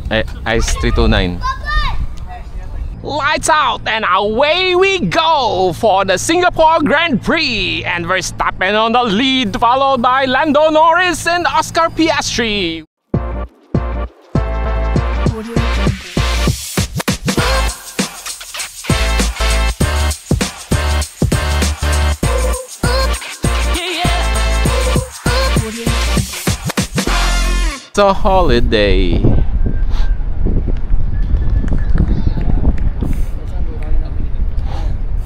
Ice 329. Lights out and away we go for the Singapore Grand Prix, and Verstappen on the lead, followed by Lando Norris and Oscar Piastri. It's a holiday.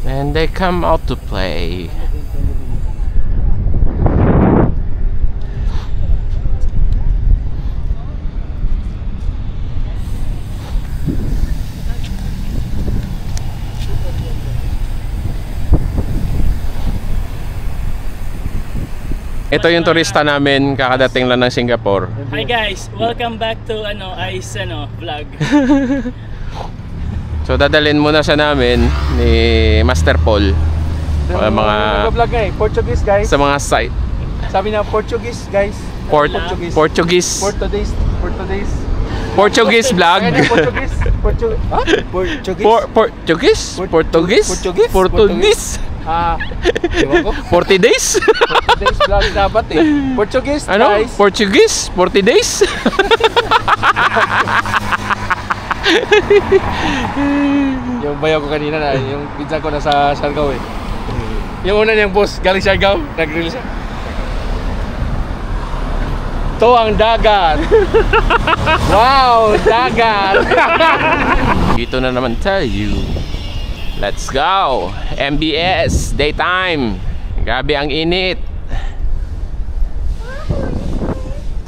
And they come out to play. Ito yung turista namin, kakadating lang ng Singapore. Hi guys, welcome back to Ice vlog. So dadalhin muna sa namin ni Master Paul mga vlog Portuguese guys. Sa mga site. Sabi na Portuguese guys. Portuguese. Portuguese vlog. Portuguese. 40 days? 40 days vlog dapat Portuguese guys. Portuguese? 40 days? Yung bayaw ko kanina na, yung pizza ko nasa Siargao Yung una niyang boss, galing Siargao, nag-grill siya. Ito ang dagat. Wow, dagat. Dito na naman tayo. Let's go. MBS, daytime. Grabe ang init.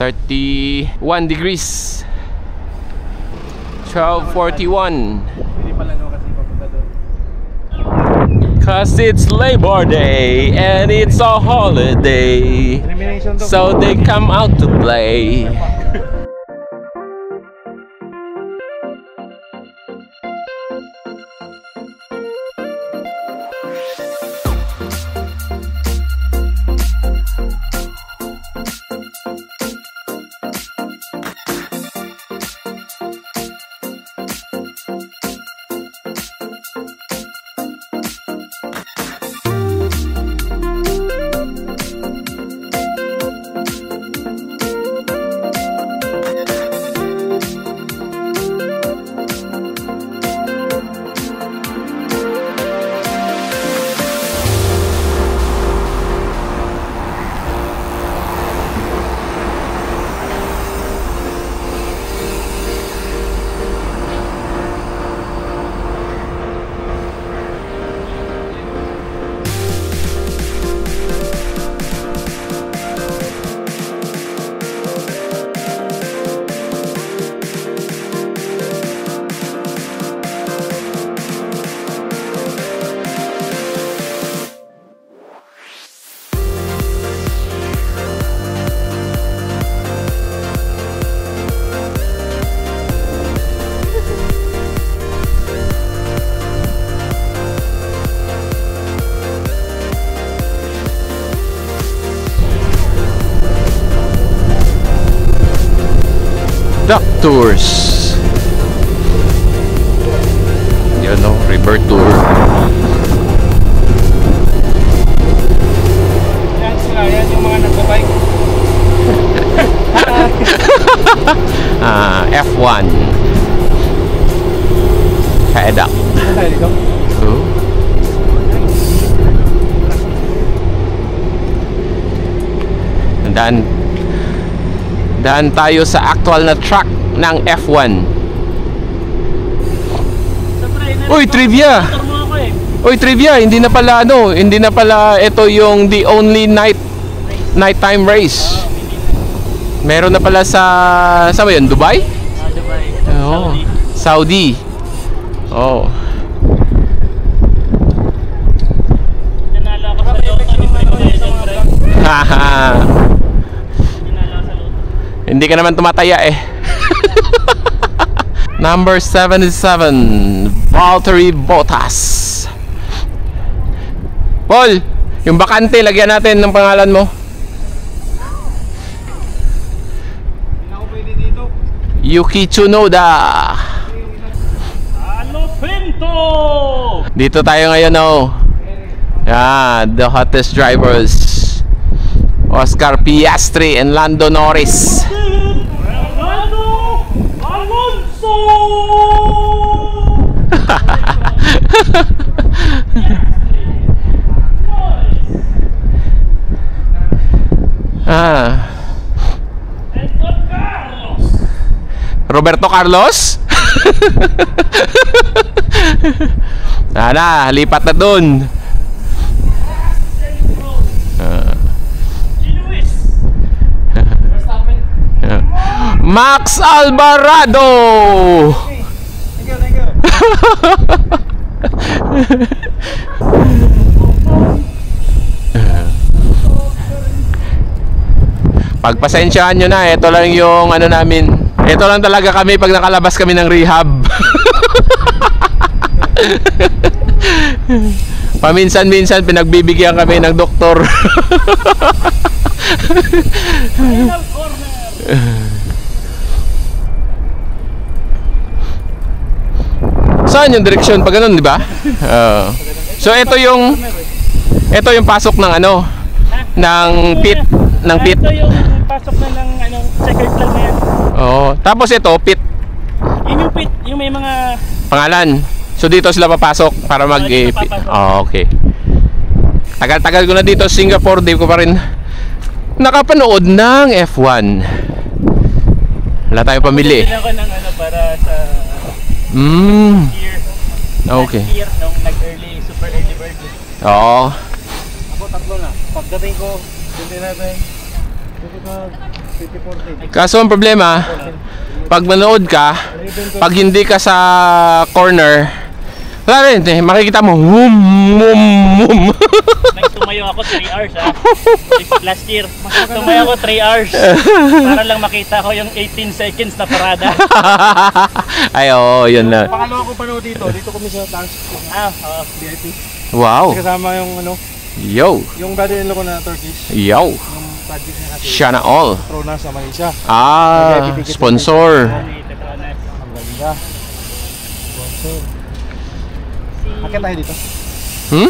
31 degrees. 12:41. Cause it's Labor Day and it's a holiday, so they come out to play. Duck Tours. Yun o, river tour. Yan sila, yan yung mga nagbabike. F1 Kaedak. Daan tayo sa actual na track ng F1. Uy, trivia! Uy, trivia! Hindi na pala ito yung the only nighttime race. Meron na pala saan ba yun? Dubai? Dubai. Oh, Saudi. Oh. Nanalo ako sa iyo. Haha. Hindi ka naman tumataya eh. Number 77, Valtteri Bottas. Paul, yung bakante, lagyan natin ng pangalan mo. Hindi na ako pwede dito. Yuki Tsunoda. Ano Pinto? Dito tayo ngayon, oh. Yan, the hottest drivers. Oscar Piastri and Lando Norris. Fernando Alonso! Ah. Roberto Carlos? Sana, lipat na dun. Max Alvarado. Thank you. Pagpasensyahan nyo na, ito lang yung ano namin. Ito lang talaga kami pag nakalabas kami ng rehab. Paminsan-minsan pinagbibigyan kami ng doktor. Saan yung direksyon pag ganun, di ba? So ito yung pasok ng ano, ng pit, ng pit. Ito yung pasok na ng ano, checkered flag na yan. Oh, tapos ito pit Yun yung pit, yung may mga pangalan. So dito sila papasok para mag dito papasok. okay. Tagal-tagal ko na dito sa Singapore, di ko pa rin nakapanood ng F1. Wala tayong pamili. Ako ng ano para sa year. Okay. Last year nung nag-early, super early bird. Oo. Ako tatlo na. Pagdating ko, 29, 24. Kaso ang problema, pag manood ka, pag hindi ka sa corner, wala rin, makikita mo, wum, wum, wum. Tumayo ako 3 hours last year. Tumayo ako 3 hours para lang makita ko yung 18 seconds na parada. Ay, oo, yun na. Pangalawa ko panood dito. Dito kami sa taas. VIP. Wow. Kasama yung ano, Yo. yung brother-in-law ko na Turkish. Yo. Yung project niya kasi. Siya na all. Tronas sa Malaysia. Sponsor. Ang ganda. Sponsor. Akit tayo dito. Hmm?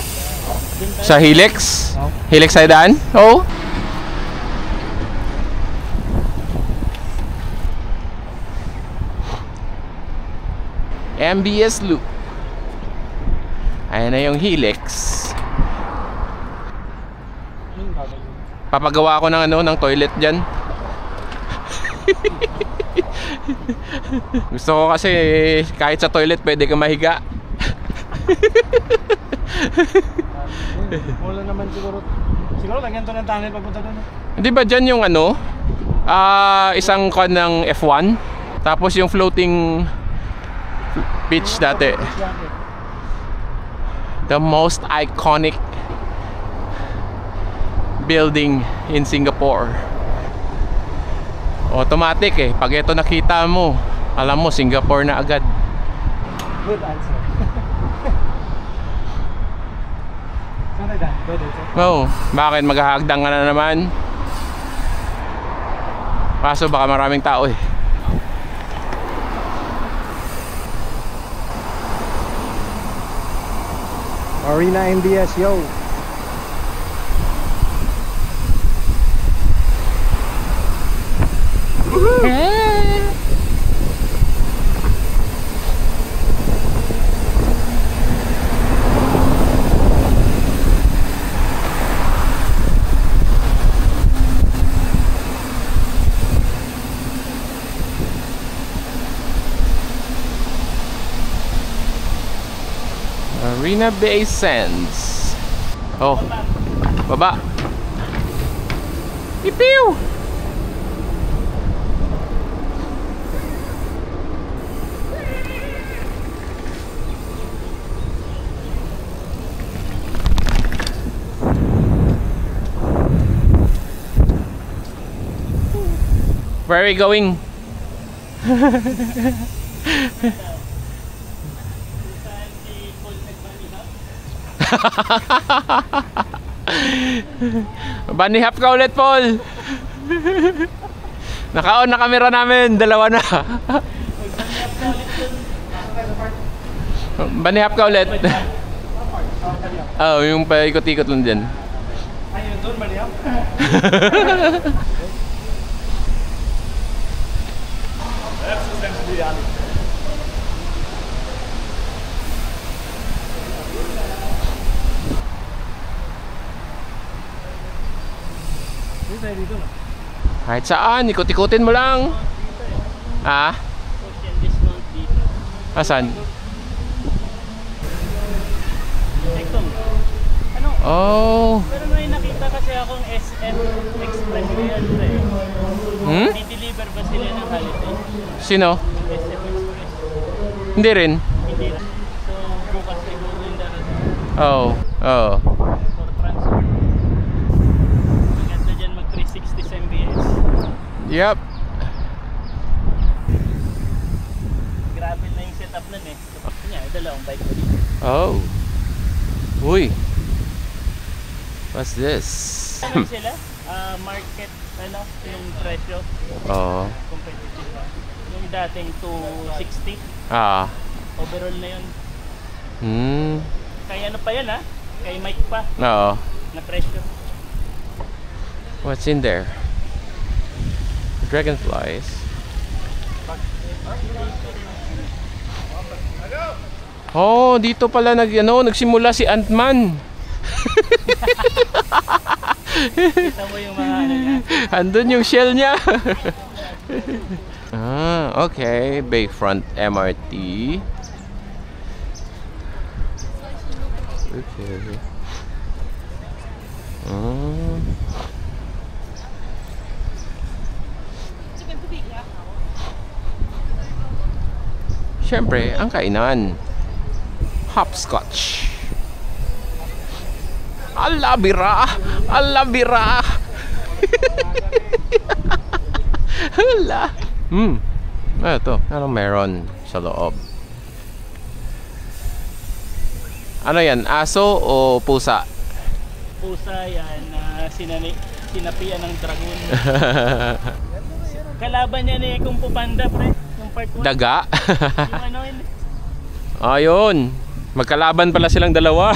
Sa Helix? Helix ay daan? Oo. MBS Loop. Ayan na yung Helix. Papagawa ako ng ano, ng toilet dyan. Gusto ko kasi kahit sa toilet pwede ka mahiga. Wala naman siguro. Siguro lagyan to ng tunnel papunta doon. Hindi ba dyan yung ano? Isang con ng F1. Tapos yung floating pitch dati. The most iconic building in Singapore. Automatic eh. Pag ito nakita mo, alam mo Singapore na agad. Good answer. Saan tayo daan? Doon dito. Oh, bakit maghahagdang ka na naman? Kaso baka maraming tao eh. Arena MBS, yo. Marina Bay Sands. Oh, baba. Ipiw! Where are we going? Bunny hop ka ulit, Paul. Naka-on na camera namin, dalawa na. Banihap ka ulit. Oh, yung paikot-ikot lang dyan. Ayun doon, Mariam. Kahit saan, ikot-ikotin mo lang. Ah? Social dismount dito. Asan? Sekong. Ano? Oh. Pero may nakita kasi akong SM Express ngayon pre. Hmm? Di-deliver ba sila ng holiday? Sino? SM Express. Hindi rin. Hindi na. So, bukas siguro yung darating Oh. Oh. for transfer. Maganda dyan mag 360 MBS. Yep. Grabe na yung setup nun eh. Kanya, dalawang bike ko dito. Oh. Uy. What's this? Ano sila? Market, ano, yung presyo. Oh. Competitive ba? Yung dating 260, Ah. overall na yun. Hmm. Kaya ano pa yan ha? Kay Mike pa, Oo. na presyo. What's in there? Dragonflies. Oh, dito pala nagsimula si Ant-Man. Kita mo yung mga ano niya. Andun yung shell niya. Ah, okay. Bayfront MRT. Okay. Ah. Siyempre, ang kainan. Hopscotch. Alabira! Alabira! Hala! Ito. Anong meron sa loob? Ano yan? Aso o pusa? Pusa yan na sinapian ng dragon. Kalaban niya ni Kung Fu Panda pre. Yung part 1. Daga? Yung ano yun. Ayun. Magkalaban pala silang dalawa.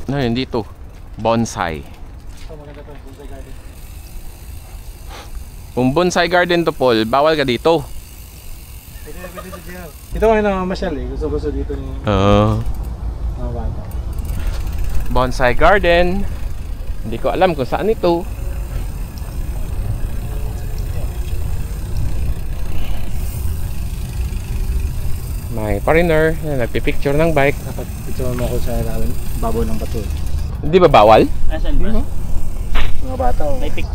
Ano yun dito? Bonsai. Kung bonsai garden to, Paul, bawal ka dito. Ito nga na masyal eh. Gusto dito ni mga bata. Bonsai garden. Hindi ko alam kung saan ito. May foreigner na nagpipicture ng bike. Dapat picture mo ako sa babaw ng bato. Hindi ba bawal? Nasaan ba? Mga bata oh. May pic.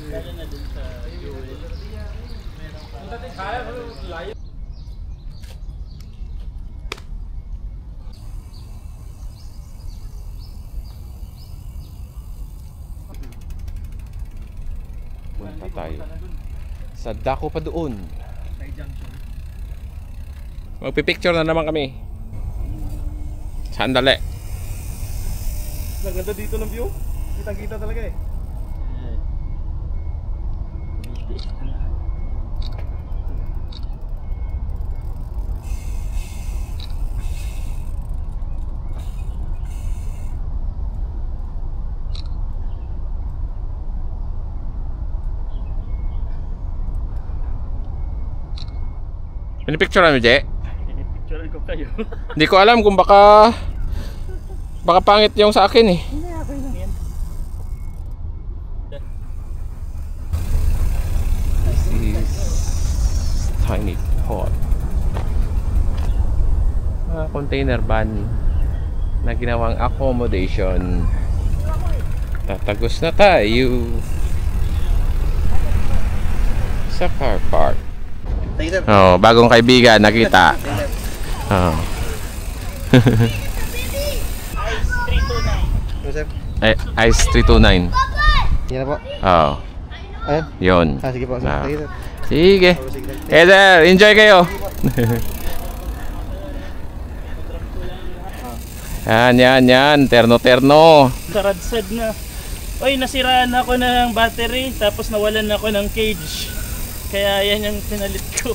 Lalo na dun sa fuel. Meron pa. Punta tayo sa dako pa doon. Magpipicture na naman kami. Sandali. Naganda dito ng view. Kita-kita talaga eh. Pinipicturean mo, Je? Pinipicturean ko kayo. Hindi ko alam kung baka pangit yung sa akin eh. Hindi, okay lang yan. This is tiny pot. Container van na ginawang accommodation. Tatagos na tayo sa car park. Oh, bagong kaibigan nakita. Oh. Ice 329. Yan na po. Oh. Ayan. Yun. Sige po. Ah. Sige, sir. Sige. Eh sir, enjoy kayo. Yan. Terno. Karadsad na. Oy, nasiraan ako ng battery tapos nawalan ako ng cage. Kaya yan yung pinalit ko.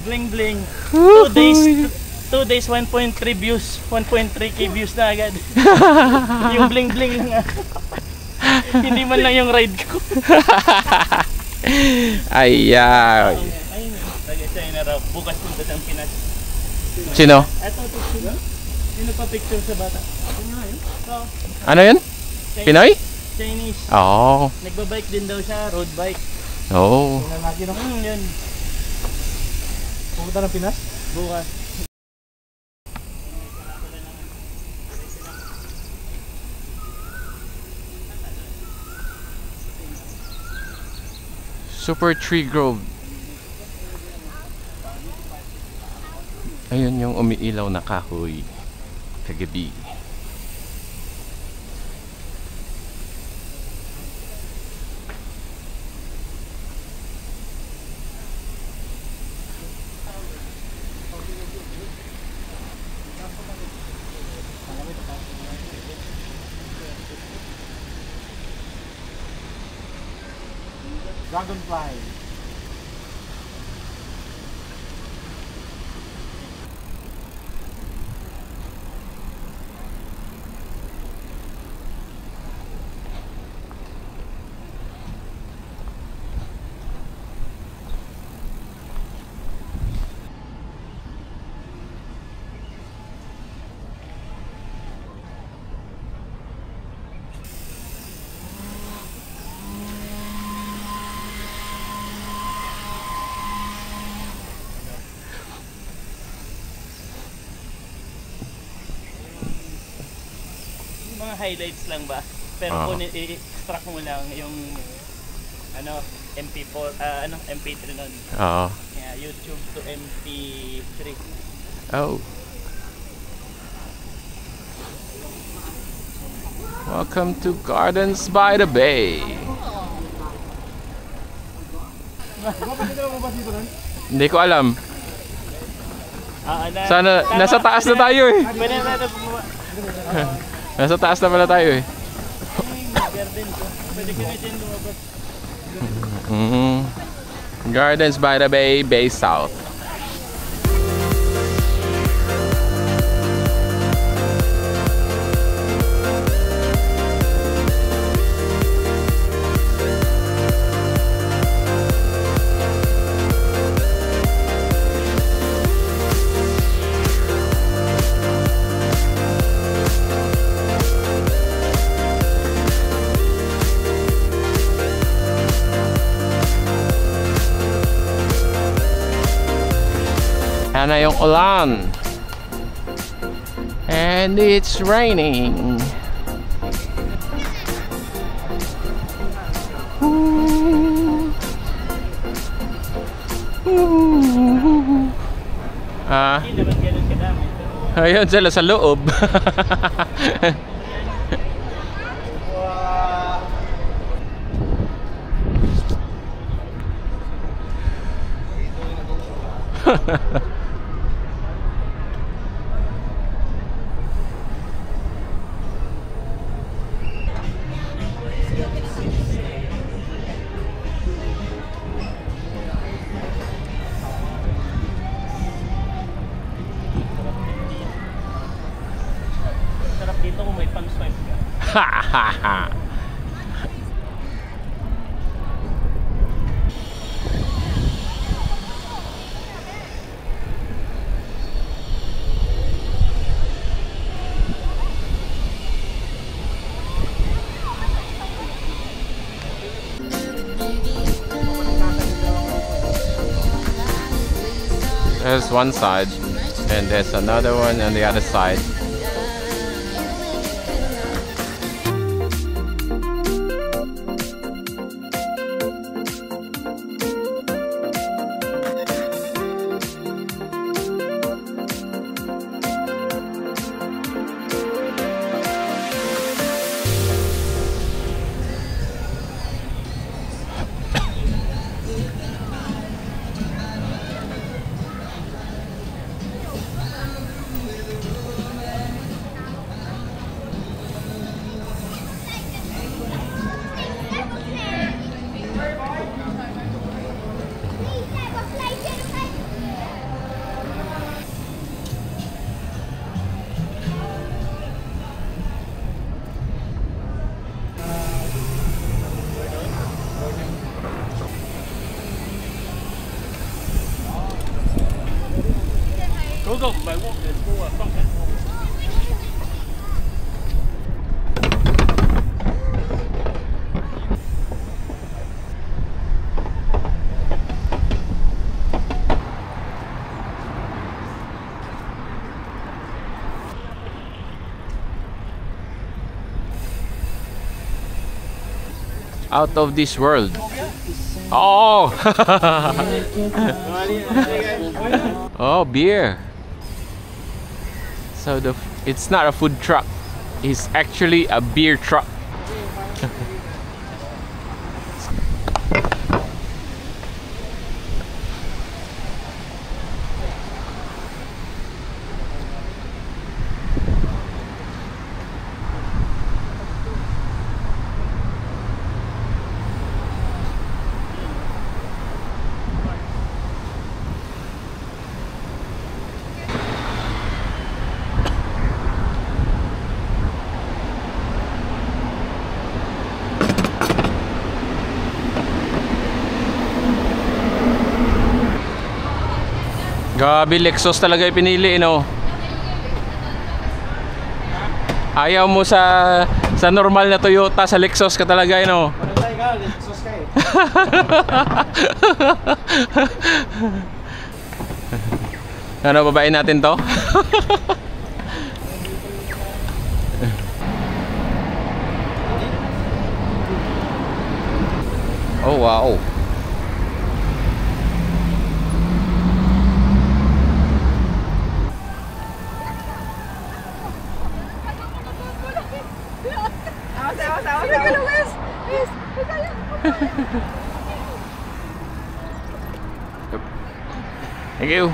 Bling bling. 2 days 1.3 views, 1.3k views na agad. Yung bling bling lang. Hindi man lang yung ride ko. Ay, Ayun, taga China raw. Bukas punta ng Pinas. sino? Eto, sino pa picture sa bata? So, Ano yun? Pinoy? Chinese. Oo. Nagbabike din daw siya, road bike. Oh. Yun. Pumunta ng Pinas? Bukas. Super Tree Grove. Ayun yung umiilaw na kahoy kagabi. Dragonfly. Mga highlights lang ba? Pero kung i-extract mo lang yung ano, MP4, MP3 nun. Oo. Yeah, YouTube to MP3. Oh. Welcome to Gardens by the Bay. Hindi ko alam. Sana nasa taas na tayo eh. Pwede na natin bumaba. Nasa taas na pala tayo eh. Garden ko. Pwede ko na dyan lumabas. Gardens by the Bay, Bay South. Yan na yung ulan. And it's raining. Hindi naman ganun kadami. Ayun sila sa loob. Sarap dito kung may pang-swipe ka. There's one side, and there's another one on the other side. Out of this world. Oh! Oh, beer. So it's not a food truck. It's actually a beer truck. Grabe, Lexus talaga yung pinili, no? Ayaw mo sa normal na Toyota, sa Lexus ka talaga, no? Manatay ka, Lexus ka eh. Ano, babain natin to? Oh, wow. Thank you.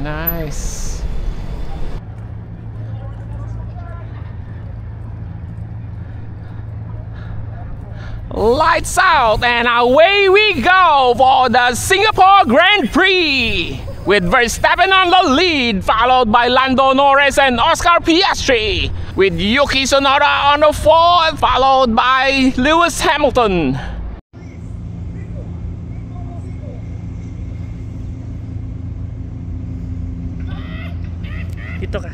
Nice. Lights out and away we go for the Singapore Grand Prix with Verstappen on the lead, followed by Lando Norris and Oscar Piastri, with Yuki Tsunoda on the fourth, followed by Lewis Hamilton. Dito ka.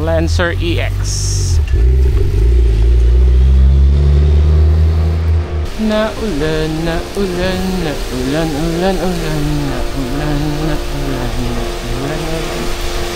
Lancer EX. Naulan, naulan, naulan, ulan, ulan, naulan, naulan, naulan, naulan.